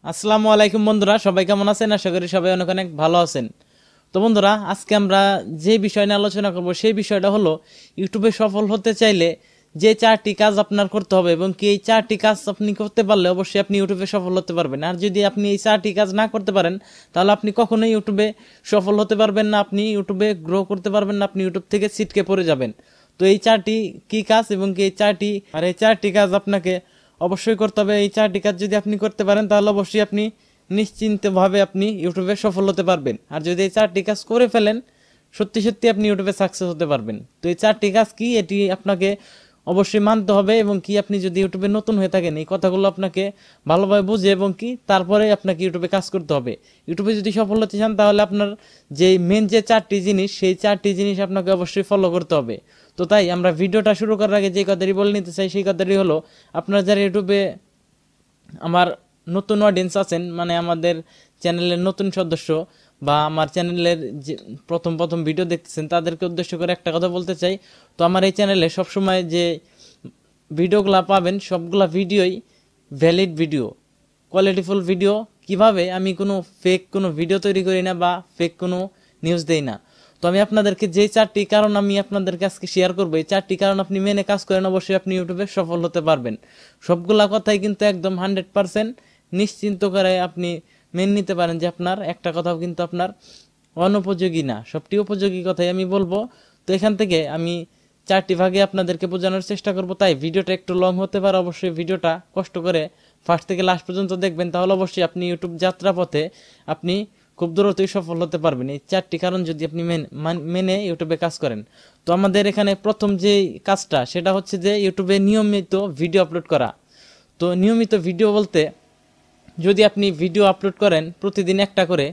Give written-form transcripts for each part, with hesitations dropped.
আসসালামু আলাইকুম বন্ধুরা, সবাই কেমন আছেন? আশা করি সবাই অনেক অনেক ভালো আছেন। তো বন্ধুরা, আজকে আমরা যে বিষয় নিয়ে আলোচনা করব সেই বিষয়টা হলো ইউটিউবে সফল হতে চাইলে যে চারটি কাজ আপনার করতে হবে এবং কি এই চারটি কাজ আপনি করতে পারলে অবশ্যই আপনি ইউটিউবে সফল হতে পারবেন। আর যদি আপনি এই চারটি কাজ না করতে পারেন তাহলে আপনি কখনোই ইউটিউবে সফল হতে পারবেন না, আপনি ইউটিউবে গ্রো করতে পারবেন না, আপনি ইউটিউব থেকে ছিটকে পড়ে যাবেন। তো এই চারটি কি কাজ এবং কি এই চারটি কাজ আপনাকে অবশ্যই করতে হবে। এই চারটি কাজ যদি আপনি করতে পারেন তাহলে অবশ্যই আপনি নিশ্চিন্তভাবে আপনি ইউটিউবে সফল হতে পারবেন। আর যদি এই চারটি কাজ করে ফেলেন সত্যি সত্যি আপনি ইউটিউবে সাকসেস হতে পারবেন। তো এই চারটি কাজ কি এটি আপনাকে অবশ্যই মানতে হবে এবং কি আপনি যদি ইউটিউবে নতুন হয়ে থাকেন এই কথাগুলো আপনাকে ভালোভাবে বুঝে এবং কি তারপরে আপনাকে ইউটিউবে কাজ করতে হবে। ইউটিউবে যদি সফল হতে চান তাহলে আপনার যে চারটি জিনিস সেই চারটি জিনিস আপনাকে অবশ্যই ফলো করতে হবে। তো তাই আমরা ভিডিওটা শুরু করার আগে যে কথাটি বলে নিতে চাই সেই কথাটি হলো, আপনারা যারা ইউটিউবে আমার নতুন অডিয়েন্স আছেন, মানে আমাদের চ্যানেলের নতুন সদস্য বা আমার চ্যানেলের যে প্রথম প্রথম ভিডিও দেখতেছেন তাদেরকে উদ্দেশ্য করে একটা কথা বলতে চাই। তো আমার এই চ্যানেলে সবসময় যে ভিডিওগুলো পাবেন সবগুলা ভিডিওই ভ্যালিড ভিডিও, কোয়ালিটিফুল ভিডিও। কিভাবে আমি কোনো ভিডিও তৈরি করি না বা ফেক কোনো নিউজ দেই না। তো আমি আপনাদেরকে যে চারটি কারণ আমি আপনাদেরকে আজকে শেয়ার করবো, এই চারটি কারণ আপনি মেনে কাজ করেন অবশ্যই আপনি ইউটিউবে সফল হতে পারবেন। সবগুলা কথাই কিন্তু একদম 100% নিশ্চিন্ত করে আপনি মেনে নিতে পারেন যে আপনার একটা কথাও কিন্তু আপনার অনুপযোগী না, সবটি উপযোগী কথাই আমি বলবো। তো এখান থেকে আমি চারটি ভাগে আপনাদেরকে বোঝানোর চেষ্টা করব, তাই ভিডিওটা একটু লং হতে পারে। অবশ্যই ভিডিওটা কষ্ট করে ফার্স্ট থেকে লাস্ট পর্যন্ত দেখবেন, তাহলে অবশ্যই আপনি ইউটিউব যাত্রা পথে আপনি খুব দ্রুতই সফল হতে পারবেন এই চারটি কারণ যদি আপনি মেনে ইউটিউবে কাজ করেন। তো আমাদের এখানে প্রথম যে কাজটা সেটা হচ্ছে যে ইউটিউবে নিয়মিত ভিডিও আপলোড করা। তো নিয়মিত ভিডিও বলতে, যদি আপনি ভিডিও আপলোড করেন প্রতিদিন একটা করে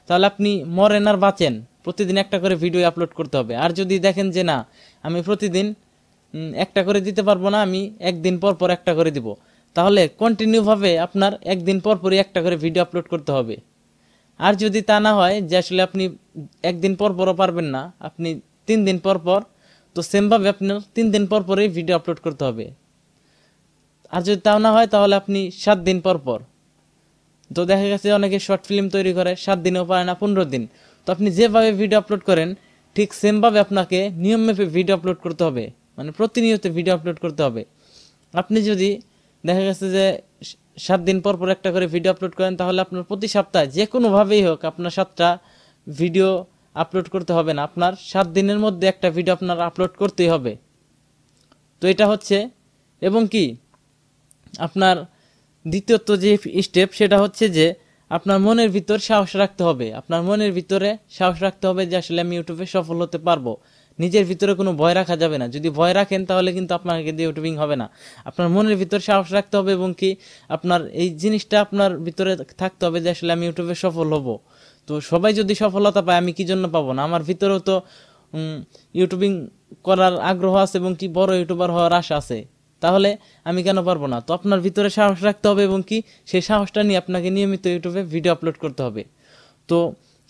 তাহলে আপনি মরেন আর বাঁচেন, প্রতিদিন একটা করে ভিডিও আপলোড করতে হবে। আর যদি দেখেন যে না আমি প্রতিদিন একটা করে দিতে পারবো না, আমি একদিন পর পর একটা করে দিব, তাহলে কন্টিনিউভাবে আপনার একদিন পর পরই একটা করে ভিডিও আপলোড করতে হবে। আর যদি তা না হয় যে আসলে আপনি একদিন পর পরও পারবেন না, আপনি 3 দিন পর পর, তো সেমভাবে আপনার 3 দিন পর পরই ভিডিও আপলোড করতে হবে। আর যদি তাও না হয় তাহলে আপনি 7 দিন পর পর। তো দেখা গেছে অনেকে শর্ট ফিল্ম তৈরি করে 7 দিনেও পারে না, 15 দিন। তো আপনি যেভাবে ভিডিও আপলোড করেন ঠিক সেমভাবে আপনাকে নিয়মমাফিক ভিডিও আপলোড করতে হবে, মানে প্রতিনিয়ত ভিডিও আপলোড করতে হবে। আপনি যদি দেখা গেছে যে 7 দিন পর পর একটা করে ভিডিও আপলোড করেন তাহলে আপনার প্রতি সপ্তাহে যে কোনোভাবেই হোক আপনার 7টা ভিডিও আপলোড করতে হবে না, আপনার 7 দিনের মধ্যে একটা ভিডিও আপনার আপলোড করতেই হবে। তো এটা হচ্ছে, এবং কি আপনার দ্বিতীয়ত যে স্টেপ সেটা হচ্ছে যে আপনার মনের ভিতর সাহস রাখতে হবে। আপনার মনের ভিতরে সাহস রাখতে হবে যে আসলে আমি ইউটিউবে সফল হতে পারবো। নিজের ভিতরে কোনো ভয় রাখা যাবে না, যদি ভয় রাখেন তাহলে কিন্তু আপনাকে দিয়ে ইউটিউবিং হবে না। আপনার মনের ভিতর সাহস রাখতে হবে এবং কি আপনার এই জিনিসটা আপনার ভিতরে থাকতে হবে যে আসলে আমি ইউটিউবে সফল হব। তো সবাই যদি সফলতা পায় আমি কি জন্য পাবো না? আমার ভিতরেও তো ইউটিউবিং করার আগ্রহ আছে এবং কি বড় ইউটিউবার হওয়ার আশা আছে, তাহলে আমি কেন পারবো না? তো আপনার ভিতরে সাহস রাখতে হবে এবং কি সেই সাহসটা নিয়ে আপনাকে নিয়মিত ইউটিউবে ভিডিও আপলোড করতে হবে। তো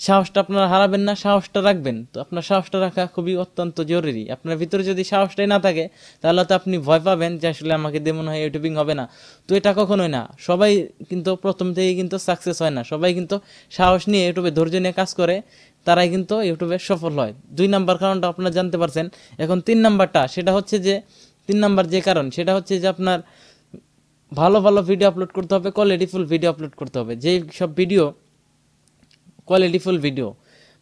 সাহসটা আপনারা হারাবেন না, সাহসটা রাখবেন। তো আপনার সাহসটা রাখা খুবই অত্যন্ত জরুরি। আপনার ভিতরে যদি সাহসটাই না থাকে তাহলে তো আপনি ভয় পাবেন যে আসলে আমাকে দিয়ে মনে হয় ইউটিউবিং হবে না। তো এটা কখনোই না, সবাই কিন্তু প্রথম থেকেই কিন্তু সাকসেস হয় না, সবাই কিন্তু সাহস নিয়ে ইউটিউবে ধৈর্য নিয়ে কাজ করে তারাই কিন্তু ইউটিউবে সফল হয়। 2 নাম্বার কারণটা আপনারা জানতে পারছেন। এখন 3 নাম্বারটা, সেটা হচ্ছে যে 3 নাম্বার যে কারণ সেটা হচ্ছে যে আপনার ভালো ভালো ভিডিও আপলোড করতে হবে, কোয়ালিটিফুল ভিডিও আপলোড করতে হবে। যেই সব ভিডিও কোয়ালিটিফুল ভিডিও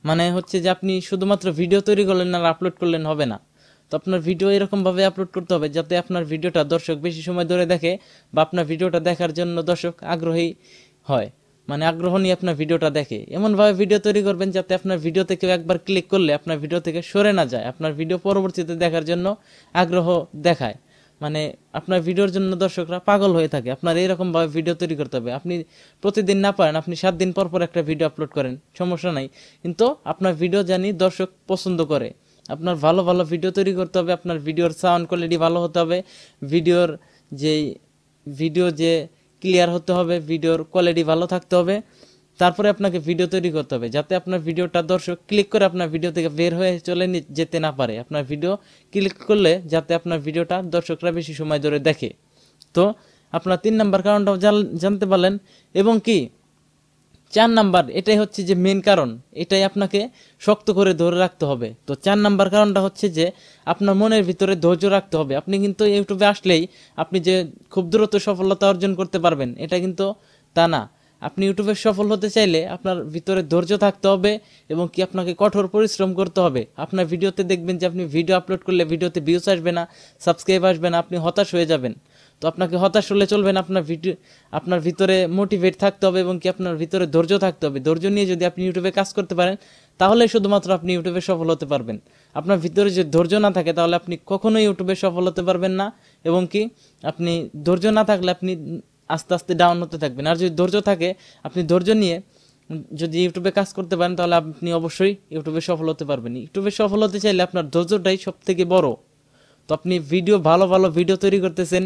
মানে হচ্ছে যে আপনি শুধুমাত্র ভিডিও তৈরি করলেন আর আপলোড করলেন হবে না। তো আপনার ভিডিও এরকমভাবে আপলোড করতে হবে যাতে আপনার ভিডিওটা দর্শক বেশি সময় ধরে দেখে বা আপনার ভিডিওটা দেখার জন্য দর্শক আগ্রহী হয়, মানে আগ্রহ নিয়ে আপনার ভিডিওটা দেখে। এমনভাবে ভিডিও তৈরি করবেন যাতে আপনার ভিডিও থেকে একবার ক্লিক করলে আপনার ভিডিও থেকে সরে না যায়, আপনার ভিডিও পরবর্তীতে দেখার জন্য আগ্রহ দেখায়, মানে আপনার ভিডিওর জন্য দর্শকরা পাগল হয়ে থাকে। আপনার এইরকম ভাবে ভিডিও তৈরি করতে হবে। আপনি প্রতিদিন না পারেন আপনি 7 দিন পর পর একটা ভিডিও আপলোড করেন, সমস্যা নাই, কিন্তু আপনার ভিডিও জানি দর্শক পছন্দ করে। আপনার ভালো ভালো ভিডিও তৈরি করতে হবে, আপনার ভিডিওর সাউন্ড কোয়ালিটি ভালো হতে হবে, ভিডিওর যে ভিডিও যে ক্লিয়ার হতে হবে, ভিডিওর কোয়ালিটি ভালো থাকতে হবে। তারপরে আপনাকে ভিডিও তৈরি করতে হবে যাতে আপনার ভিডিওটা দর্শক ক্লিক করে আপনার ভিডিও থেকে বের হয়ে চলে যেতে না পারে। আপনার ভিডিও ক্লিক করলে যাতে আপনার ভিডিওটা দর্শকরা বেশি সময় ধরে দেখে। তো আপনার 3 নাম্বার কারণটাও জানতে পারলেন। এবং কি 4 নাম্বার, এটাই হচ্ছে যে মেন কারণ, এটাই আপনাকে শক্ত করে ধরে রাখতে হবে। তো 4 নাম্বার কারণটা হচ্ছে যে আপনার মনের ভিতরে ধৈর্য রাখতে হবে। আপনি কিন্তু ইউটিউবে আসলেই আপনি যে খুব দ্রুত সফলতা অর্জন করতে পারবেন, এটা কিন্তু তা না। আপনি ইউটিউবে সফল হতে চাইলে আপনার ভিতরে ধৈর্য থাকতে হবে এবং কি আপনাকে কঠোর পরিশ্রম করতে হবে। আপনার ভিডিওতে দেখবেন যে আপনি ভিডিও আপলোড করলে ভিডিওতে ভিউজ আসবে না, সাবস্ক্রাইব আসবে না, আপনি হতাশ হয়ে যাবেন। তো আপনাকে হতাশ হলে চলবে না, আপনার ভিতরে মোটিভেট থাকতে হবে এবং কি আপনার ভিতরে ধৈর্য থাকতে হবে। ধৈর্য নিয়ে যদি আপনি ইউটিউবে কাজ করতে পারেন তাহলে শুধুমাত্র আপনি ইউটিউবে সফল হতে পারবেন। আপনার ভিতরে যদি ধৈর্য না থাকে তাহলে আপনি কখনোই ইউটিউবে সফল হতে পারবেন না। এবং কি আপনি ধৈর্য না থাকলে আপনি আস্তে আস্তে ডাউন হতে থাকবেন। আর যদি ধৈর্য থাকে, আপনি ধৈর্য নিয়ে যদি ইউটিউবে কাজ করতে পারেন তাহলে আপনি অবশ্যই ইউটিউবে সফল হতে পারবেন। ইউটিউবে সফল হতে চাইলে আপনার ধৈর্যটাই সব থেকে বড়। তো আপনি ভালো ভালো ভিডিও তৈরি করতেছেন,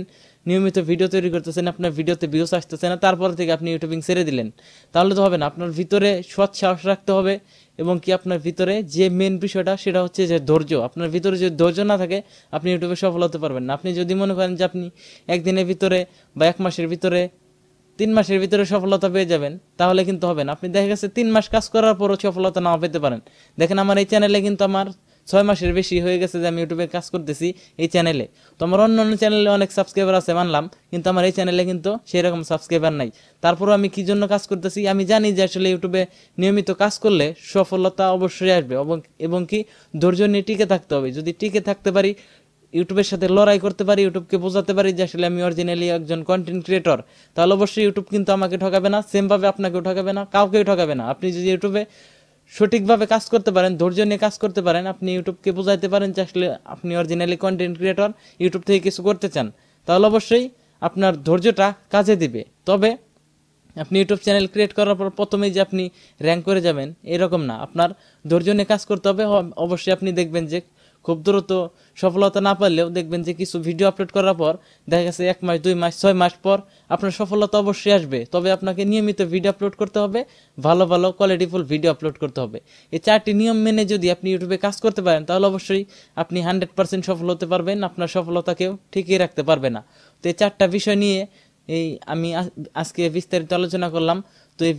নিয়মিত ভিডিও তৈরি করতেছেন, আপনার ভিডিওতে ভিউজ আসতেছে না, তারপর থেকে আপনি ইউটিউবিং ছেড়ে দিলেন, তাহলে তো হবে না। আপনার ভিতরে সৎ সাহস রাখতে হবে এবং কি আপনার ভিতরে যে মেন বিষয়টা সেটা হচ্ছে যে ধৈর্য। আপনার ভিতরে যদি ধৈর্য না থাকে আপনি ইউটিউবে সফল হতে পারবেন না। আপনি যদি মনে করেন যে আপনি একদিনের ভিতরে বা 1 মাসের ভিতরে 3 মাসের ভিতরে সফলতা পেয়ে যাবেন, তাহলে কিন্তু হবে না। আপনি দেখা গেছে 3 মাস কাজ করার পরও সফলতা নাও পেতে পারেন। দেখেন আমার এই চ্যানেলে কিন্তু আমার 6 মাসের বেশি হয়ে গেছে যে আমি ইউটিউবে কাজ করতেছি এই চ্যানেলে। তো আমার অন্য চ্যানেলে অনেক সাবস্ক্রাইবার আছে মানলাম, কিন্তু আমার এই চ্যানেলে কিন্তু সেই রকম সাবস্ক্রাইবার নাই। তারপরও আমি কি জন্য কাজ করতেছি, আমি জানি যে আসলে ইউটিউবে নিয়মিত কাজ করলে সফলতা অবশ্যই আসবে এবং কি ধৈর্য নিয়ে টিকে থাকতে হবে। যদি টিকে থাকতে পারি, ইউটিউবের সাথে লড়াই করতে পারি, ইউটিউবকে বোঝাতে পারি যে আসলে আমি অরিজিনালি একজন কন্টেন্ট ক্রিয়েটর, তাহলে অবশ্যই ইউটিউব কিন্তু আমাকে ঠকাবে না, সেমভাবে আপনাকেও ঠকাবে না, কাউকেই ঠকাবে না। আপনি যদি ইউটিউবে সঠিকভাবে কাজ করতে পারেন, ধৈর্য নিয়ে কাজ করতে পারেন, আপনি ইউটিউবকে বোঝাইতে পারেন যে আসলে আপনি অরিজিনালি কন্টেন্ট ক্রিয়েটর, ইউটিউব থেকে কিছু করতে চান, তাহলে অবশ্যই আপনার ধৈর্যটা কাজে দিবে। তবে আপনি ইউটিউব চ্যানেল ক্রিয়েট করার পর প্রথমেই যে আপনি র্যাঙ্ক করে যাবেন এরকম না, আপনার ধৈর্য নিয়ে কাজ করতে হবে। অবশ্যই আপনি দেখবেন যে খুব দ্রুত সফলতা না পারলেও দেখবেন যে কিছু ভিডিও আপলোড করার পর দেখা গেছে 1 মাস 2 মাস 6 মাস পর আপনার সফলতা অবশ্যই আসবে। তবে আপনাকে নিয়মিত ভিডিও আপলোড করতে হবে, ভালো ভালো কোয়ালিটিফুল ভিডিও আপলোড করতে হবে। এই 4টি নিয়ম মেনে যদি আপনি ইউটিউবে কাজ করতে পারেন তাহলে অবশ্যই আপনি 100% সফল হতে পারবেন, আপনার সফলতা কেউ ঠিকই রাখতে পারবে না। তো এই 4টা বিষয় নিয়ে আমি আজকে বিস্তারিত আলোচনা করলাম। তো এই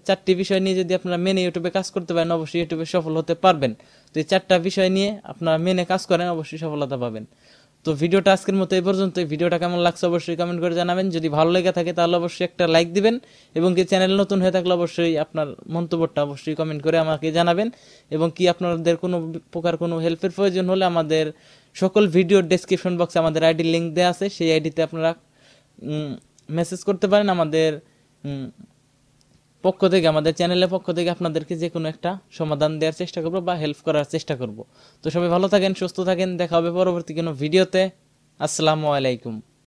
4টি বিষয় নিয়ে যদি আপনারা মেনে ইউটিউবে কাজ করতে পারেন অবশ্যই ইউটিউবে সফল হতে পারবেন। তো এই 4টা বিষয় নিয়ে আপনারা মেনে কাজ করেন, অবশ্যই সফলতা পাবেন। তো ভিডিওটা আজকের মতো এই পর্যন্ত। ভিডিওটা কেমন লাগছে অবশ্যই কমেন্ট করে জানাবেন। যদি ভালো লেগে থাকে তাহলে অবশ্যই একটা লাইক দিবেন এবং কি চ্যানেল নতুন হয়ে থাকলে অবশ্যই আপনার মন্তব্যটা অবশ্যই কমেন্ট করে আমাকে জানাবেন। এবং কি আপনাদের কোনো প্রকার কোনো হেল্পের প্রয়োজন হলে আমাদের সকল ভিডিওর ডেসক্রিপশন বক্সে আমাদের আইডি লিঙ্ক দেওয়া আছে, সেই আইডিতে আপনারা মেসেজ করতে পারেন। আমাদের পক্ষ থেকে, আমাদের চ্যানেলের পক্ষ থেকে আপনাদেরকে যে কোনো একটা সমাধান দেওয়ার চেষ্টা করব বা হেল্প করার চেষ্টা করব। তো সবাই ভালো থাকেন, সুস্থ থাকেন, দেখা হবে পরবর্তী কোনো ভিডিওতে। আসসালামু আলাইকুম।